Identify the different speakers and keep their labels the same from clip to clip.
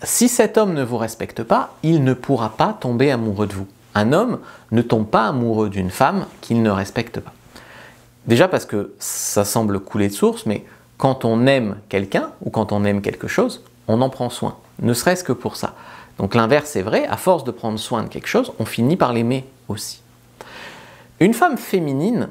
Speaker 1: si cet homme ne vous respecte pas, il ne pourra pas tomber amoureux de vous. Un homme ne tombe pas amoureux d'une femme qu'il ne respecte pas. Déjà parce que ça semble couler de source, mais quand on aime quelqu'un ou quand on aime quelque chose, on en prend soin, ne serait-ce que pour ça. Donc l'inverse est vrai, à force de prendre soin de quelque chose, on finit par l'aimer aussi. Une femme féminine,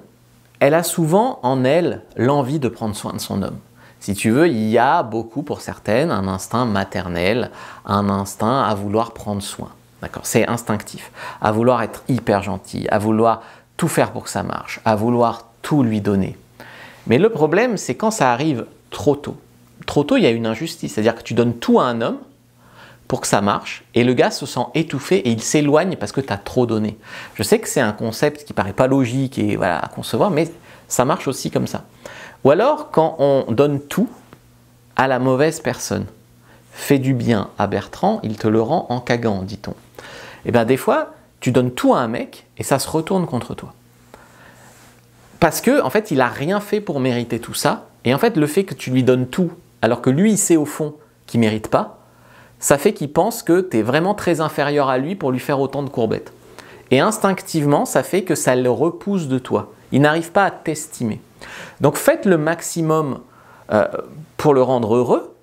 Speaker 1: elle a souvent en elle l'envie de prendre soin de son homme. Si tu veux, il y a beaucoup pour certaines un instinct maternel, un instinct à vouloir prendre soin. D'accord, c'est instinctif, à vouloir être hyper gentil, à vouloir tout faire pour que ça marche, à vouloir tout lui donner. Mais le problème, c'est quand ça arrive trop tôt. Trop tôt, il y a une injustice, c'est-à-dire que tu donnes tout à un homme pour que ça marche, et le gars se sent étouffé et il s'éloigne parce que tu as trop donné. Je sais que c'est un concept qui paraît pas logique et voilà, à concevoir, mais ça marche aussi comme ça. Ou alors, quand on donne tout à la mauvaise personne, fais du bien à Bertrand, il te le rend en cagant, dit-on. Et bien des fois, tu donnes tout à un mec et ça se retourne contre toi. Parce que, en fait, il n'a rien fait pour mériter tout ça. Et en fait, le fait que tu lui donnes tout, alors que lui, il sait au fond qu'il ne mérite pas, ça fait qu'il pense que tu es vraiment très inférieur à lui pour lui faire autant de courbettes. Et instinctivement, ça fait que ça le repousse de toi. Il n'arrive pas à t'estimer. Donc faites le maximum pour le rendre heureux.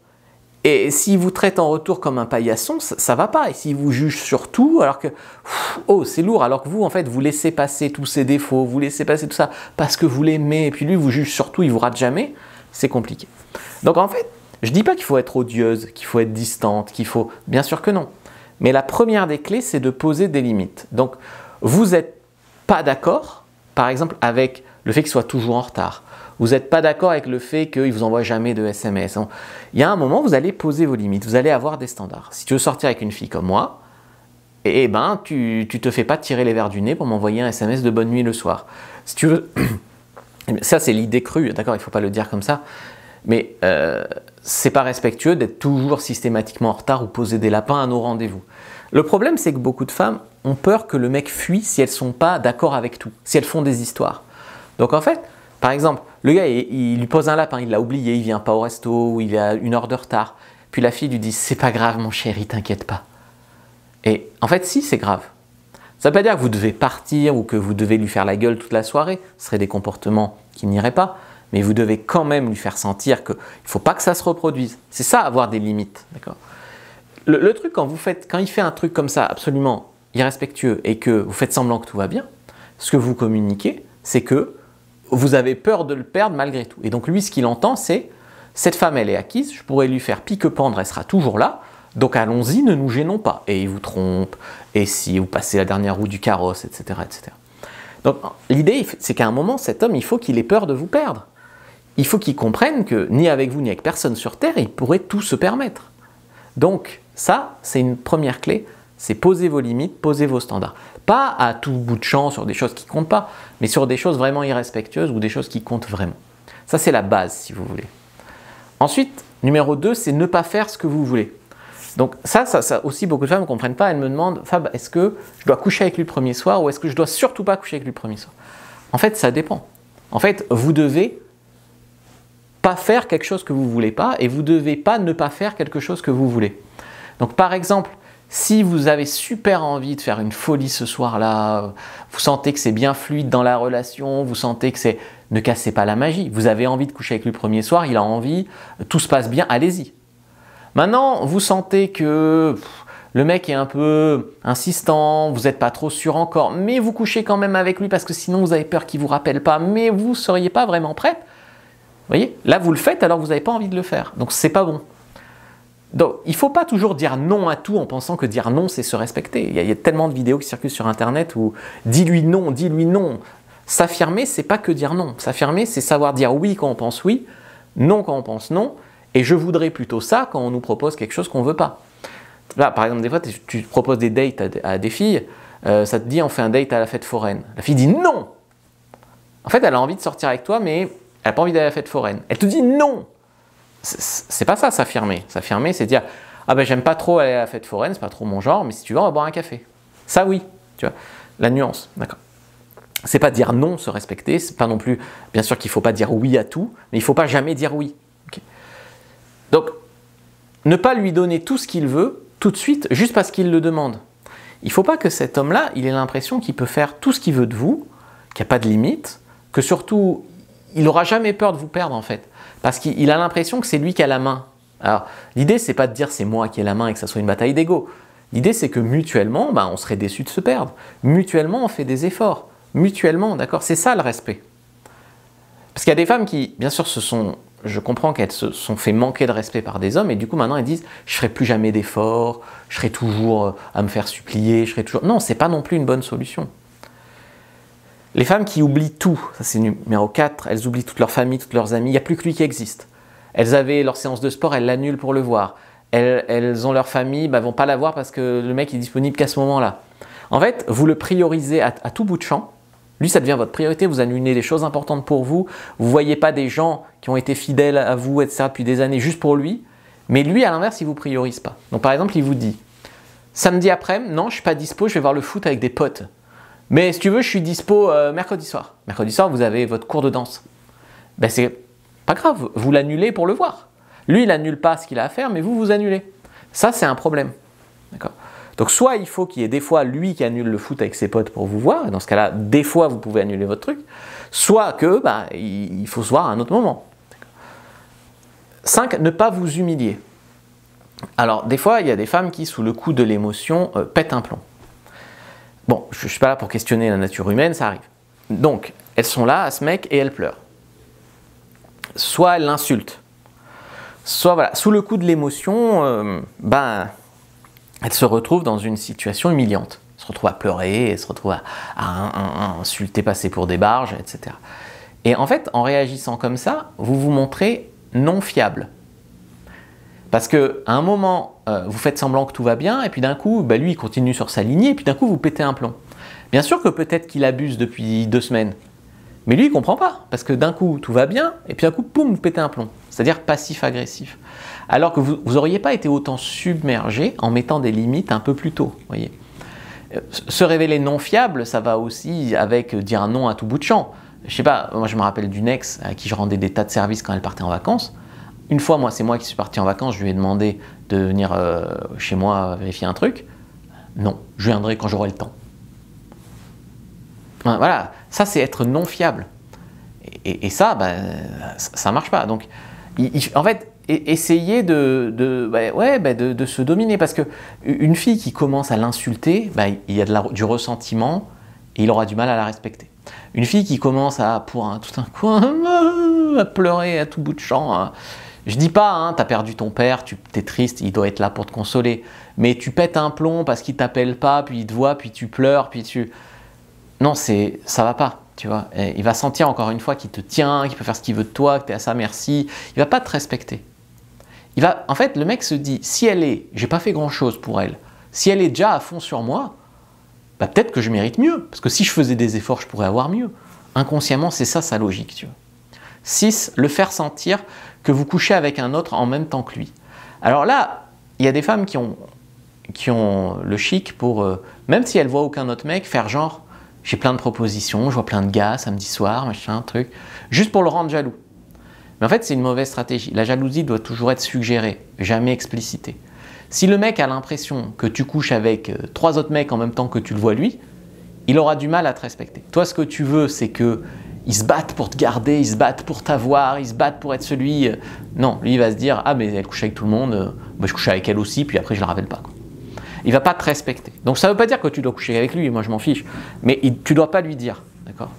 Speaker 1: Et s'il vous traite en retour comme un paillasson, ça ne va pas. Et s'il vous juge sur tout, alors que, oh, c'est lourd, alors que vous, en fait, vous laissez passer tous ses défauts, vous laissez passer tout ça parce que vous l'aimez, et puis lui vous juge sur tout, il vous rate jamais, c'est compliqué. Donc en fait, je ne dis pas qu'il faut être odieuse, qu'il faut être distante, qu'il faut... Bien sûr que non. Mais la première des clés, c'est de poser des limites. Donc, vous n'êtes pas d'accord, par exemple, avec le fait qu'il soit toujours en retard. Vous n'êtes pas d'accord avec le fait qu'il ne vous envoie jamais de SMS. Il y a un moment, vous allez poser vos limites, vous allez avoir des standards. Si tu veux sortir avec une fille comme moi, eh ben, tu ne te fais pas tirer les verres du nez pour m'envoyer un SMS de bonne nuit le soir. Si tu veux... Ça, c'est l'idée crue, d'accord, il ne faut pas le dire comme ça. Mais c'est pas respectueux d'être toujours systématiquement en retard ou poser des lapins à nos rendez-vous. Le problème, c'est que beaucoup de femmes ont peur que le mec fuit si elles ne sont pas d'accord avec tout, si elles font des histoires. Donc en fait, par exemple, le gars, il lui pose un lapin, il l'a oublié, il vient pas au resto, ou il a 1 heure de retard. Puis la fille lui dit « c'est pas grave mon chéri, t'inquiète pas ». Et en fait, si, c'est grave. Ça ne veut pas dire que vous devez partir ou que vous devez lui faire la gueule toute la soirée. Ce seraient des comportements qui n'iraient pas. Mais vous devez quand même lui faire sentir qu'il ne faut pas que ça se reproduise. C'est ça, avoir des limites. Le truc, quand il fait un truc comme ça, absolument irrespectueux, et que vous faites semblant que tout va bien, ce que vous communiquez, c'est que vous avez peur de le perdre malgré tout. Et donc lui, ce qu'il entend, c'est « cette femme, elle est acquise, je pourrais lui faire pique-pendre, elle sera toujours là, donc allons-y, ne nous gênons pas. » Et il vous trompe, et si vous passez la dernière roue du carrosse, etc. etc. Donc l'idée, c'est qu'à un moment, cet homme, il faut qu'il ait peur de vous perdre. Il faut qu'il comprenne que ni avec vous, ni avec personne sur Terre, il pourrait tout se permettre. Donc ça, c'est une première clé, c'est poser vos limites, poser vos standards. Pas à tout bout de champ sur des choses qui ne comptent pas, mais sur des choses vraiment irrespectueuses ou des choses qui comptent vraiment. Ça, c'est la base, si vous voulez. Ensuite, numéro 2, c'est ne pas faire ce que vous voulez. Donc ça aussi, beaucoup de femmes ne comprennent pas. Elles me demandent « Fab, est-ce que je dois coucher avec lui le premier soir ou est-ce que je dois surtout pas coucher avec lui le premier soir ?» En fait, ça dépend. En fait, vous devez pas faire quelque chose que vous ne voulez pas et vous ne devez pas ne pas faire quelque chose que vous voulez. Donc par exemple, si vous avez super envie de faire une folie ce soir-là, vous sentez que c'est bien fluide dans la relation, vous sentez que c'est... Ne cassez pas la magie. Vous avez envie de coucher avec lui le premier soir, il a envie, tout se passe bien, allez-y. Maintenant, vous sentez que le mec est un peu insistant, vous n'êtes pas trop sûr encore, mais vous couchez quand même avec lui parce que sinon vous avez peur qu'il ne vous rappelle pas, mais vous ne seriez pas vraiment prête. Vous voyez, là vous le faites alors que vous n'avez pas envie de le faire, donc c'est pas bon. Donc il ne faut pas toujours dire non à tout en pensant que dire non c'est se respecter. Il y a tellement de vidéos qui circulent sur internet où dis-lui non, dis-lui non. S'affirmer, c'est pas que dire non. S'affirmer, c'est savoir dire oui quand on pense oui, non quand on pense non, et je voudrais plutôt ça quand on nous propose quelque chose qu'on ne veut pas. Là, par exemple, des fois, tu proposes des dates à des filles, ça te dit on fait un date à la fête foraine. La fille dit non. En fait, elle a envie de sortir avec toi, mais elle n'a pas envie d'aller à la fête foraine. Elle te dit non. C'est pas ça, s'affirmer. S'affirmer, c'est dire ah ben j'aime pas trop aller à la fête foraine, c'est pas trop mon genre, mais si tu veux, on va boire un café. Ça oui, tu vois, la nuance, d'accord. C'est pas dire non, se respecter, c'est pas non plus, bien sûr qu'il faut pas dire oui à tout, mais il faut pas jamais dire oui. Okay. Donc, ne pas lui donner tout ce qu'il veut tout de suite, juste parce qu'il le demande. Il ne faut pas que cet homme-là, il ait l'impression qu'il peut faire tout ce qu'il veut de vous, qu'il n'y a pas de limite, que surtout, il n'aura jamais peur de vous perdre en fait. Parce qu'il a l'impression que c'est lui qui a la main. Alors, l'idée, c'est pas de dire c'est moi qui ai la main et que ça soit une bataille d'ego. L'idée, c'est que mutuellement, on serait déçu de se perdre. Mutuellement, on fait des efforts. Mutuellement, d'accord? C'est ça le respect. Parce qu'il y a des femmes qui, bien sûr, je comprends qu'elles se sont fait manquer de respect par des hommes et du coup maintenant elles disent je ferai plus jamais d'efforts, je serai toujours à me faire supplier, je serai toujours... Non, c'est pas non plus une bonne solution. Les femmes qui oublient tout, ça c'est numéro 4, elles oublient toute leur famille, toutes leurs amis, il n'y a plus que lui qui existe. Elles avaient leur séance de sport, elles l'annulent pour le voir. Elles ont leur famille, vont pas la voir parce que le mec est disponible qu'à ce moment-là. En fait, vous le priorisez à tout bout de champ. Lui, ça devient votre priorité, vous annulez des choses importantes pour vous. Vous ne voyez pas des gens qui ont été fidèles à vous, etc. depuis des années juste pour lui. Mais lui, à l'inverse, il ne vous priorise pas. Donc par exemple, il vous dit « Samedi après, non, je ne suis pas dispo, je vais voir le foot avec des potes. Mais si tu veux, je suis dispo mercredi soir. Mercredi soir, vous avez votre cours de danse. » C'est pas grave, vous l'annulez pour le voir. Lui, il n'annule pas ce qu'il a à faire, mais vous annulez. Ça, c'est un problème. D'accord ? Donc soit il faut qu'il y ait des fois lui qui annule le foot avec ses potes pour vous voir, et dans ce cas-là, des fois vous pouvez annuler votre truc, soit que il faut se voir à un autre moment. 5. Ne pas vous humilier. Alors des fois, il y a des femmes qui, sous le coup de l'émotion, pètent un plomb. Bon, je ne suis pas là pour questionner la nature humaine, ça arrive. Donc, elles sont là à ce mec et elles pleurent. Soit elles l'insultent, soit voilà, sous le coup de l'émotion, elle se retrouve dans une situation humiliante. Elle se retrouve à pleurer, elle se retrouve à insulter, passer pour des barges, etc. Et en fait, en réagissant comme ça, vous vous montrez non fiable. Parce qu'à un moment, vous faites semblant que tout va bien, et puis d'un coup, lui, il continue sur sa lignée, et puis d'un coup, vous pétez un plomb. Bien sûr que peut-être qu'il abuse depuis 2 semaines, mais lui, il ne comprend pas, parce que d'un coup, tout va bien, et puis d'un coup, poum, vous pétez un plomb. C'est-à-dire passif-agressif. Alors que vous n'auriez pas été autant submergé en mettant des limites un peu plus tôt. Voyez. Se révéler non fiable, ça va aussi avec dire non à tout bout de champ. Je sais pas, moi je me rappelle d'une ex à qui je rendais des tas de services quand elle partait en vacances. Une fois, c'est moi qui suis parti en vacances, je lui ai demandé de venir chez moi vérifier un truc. Non, je viendrai quand j'aurai le temps. Voilà, ça c'est être non fiable. Et ça, ça marche pas. Donc, en fait, essayez de se dominer, parce qu'une fille qui commence à l'insulter, il y a du ressentiment et il aura du mal à la respecter. Une fille qui commence tout un coup à pleurer à tout bout de champ, je dis pas, t'as perdu ton père, t'es triste, il doit être là pour te consoler, mais tu pètes un plomb parce qu'il t'appelle pas, puis il te voit, puis tu pleures, puis tu... Non, ça va pas. Tu vois, et il va sentir encore une fois qu'il te tient, qu'il peut faire ce qu'il veut de toi, que tu es à sa merci. Il va pas te respecter. En fait, le mec se dit, si j'ai pas fait grand chose pour elle, si elle est déjà à fond sur moi, peut-être que je mérite mieux. Parce que si je faisais des efforts, je pourrais avoir mieux. Inconsciemment, c'est ça sa logique. Tu vois. 6. Le faire sentir que vous couchez avec un autre en même temps que lui. Alors là, il y a des femmes qui ont le chic pour, même si elles voient aucun autre mec, faire genre, j'ai plein de propositions, je vois plein de gars samedi soir, machin, truc, juste pour le rendre jaloux. Mais en fait, c'est une mauvaise stratégie. La jalousie doit toujours être suggérée, jamais explicitée. Si le mec a l'impression que tu couches avec 3 autres mecs en même temps que tu le vois lui, il aura du mal à te respecter. Toi, ce que tu veux, c'est qu'ils se battent pour te garder, ils se battent pour t'avoir, ils se battent pour être celui... Non, lui, il va se dire, ah, mais elle couche avec tout le monde, je couche avec elle aussi, puis après, je la rappelle pas, quoi. Il ne va pas te respecter. Donc ça ne veut pas dire que tu dois coucher avec lui, moi je m'en fiche, mais tu ne dois pas lui dire, d'accord ?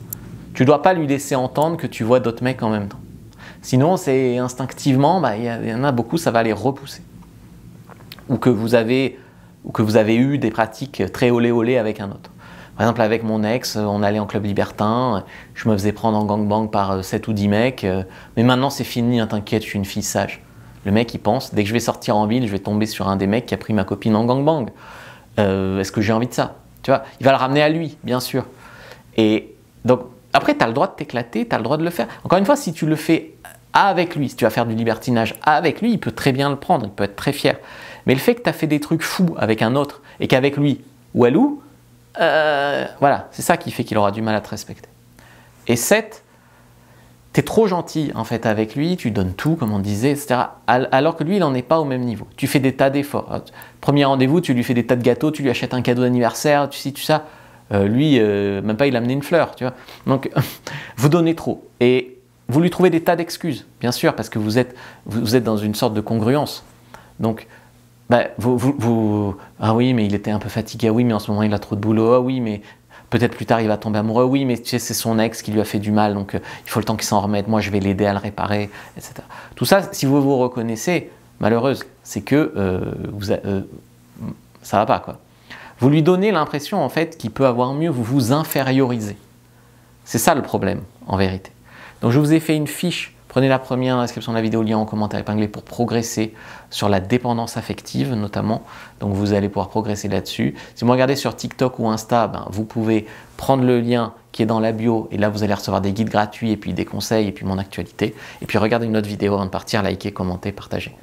Speaker 1: Tu ne dois pas lui laisser entendre que tu vois d'autres mecs en même temps. Sinon, c'est instinctivement, y en a beaucoup, ça va les repousser. Ou que vous avez eu des pratiques très olé-olé avec un autre. Par exemple, avec mon ex, on allait en club libertin, je me faisais prendre en gangbang par 7 ou 10 mecs, mais maintenant c'est fini, t'inquiète, je suis une fille sage. Le mec, il pense, dès que je vais sortir en ville, je vais tomber sur un des mecs qui a pris ma copine en gangbang. Est-ce que j'ai envie de ça? Tu vois, il va le ramener à lui, bien sûr. Et donc, après, tu as le droit de t'éclater, tu as le droit de le faire. Encore une fois, si tu le fais avec lui, si tu vas faire du libertinage avec lui, il peut très bien le prendre, il peut être très fier. Mais le fait que tu as fait des trucs fous avec un autre et qu'avec lui, walou, voilà, c'est ça qui fait qu'il aura du mal à te respecter. Et 7, tu es trop gentil en fait avec lui, tu donnes tout comme on disait, etc. Alors que lui, il n'en est pas au même niveau. Tu fais des tas d'efforts. Premier rendez-vous, tu lui fais des tas de gâteaux, tu lui achètes un cadeau d'anniversaire, tu sais, tu ça. Lui, même pas il a amené une fleur, tu vois. Donc, vous donnez trop. Et vous lui trouvez des tas d'excuses, bien sûr, parce que vous êtes dans une sorte de congruence. Donc, bah, ah oui, mais il était un peu fatigué, ah oui, mais en ce moment il a trop de boulot, ah oui, mais peut-être plus tard il va tomber amoureux, oui, mais tu sais, c'est son ex qui lui a fait du mal, donc il faut le temps qu'il s'en remette, moi je vais l'aider à le réparer, etc. Tout ça, si vous vous reconnaissez, malheureuse, c'est que ça va pas, quoi. Vous lui donnez l'impression, en fait, qu'il peut avoir mieux, vous vous infériorisez. C'est ça le problème, en vérité. Donc je vous ai fait une fiche, prenez la première dans la description de la vidéo, lien en commentaire épinglé pour progresser sur la dépendance affective notamment. Donc vous allez pouvoir progresser là-dessus. Si vous me regardez sur TikTok ou Insta, ben, vous pouvez prendre le lien qui est dans la bio et là vous allez recevoir des guides gratuits et puis des conseils et puis mon actualité. Et puis regardez une autre vidéo avant de partir, likez, commentez, partagez.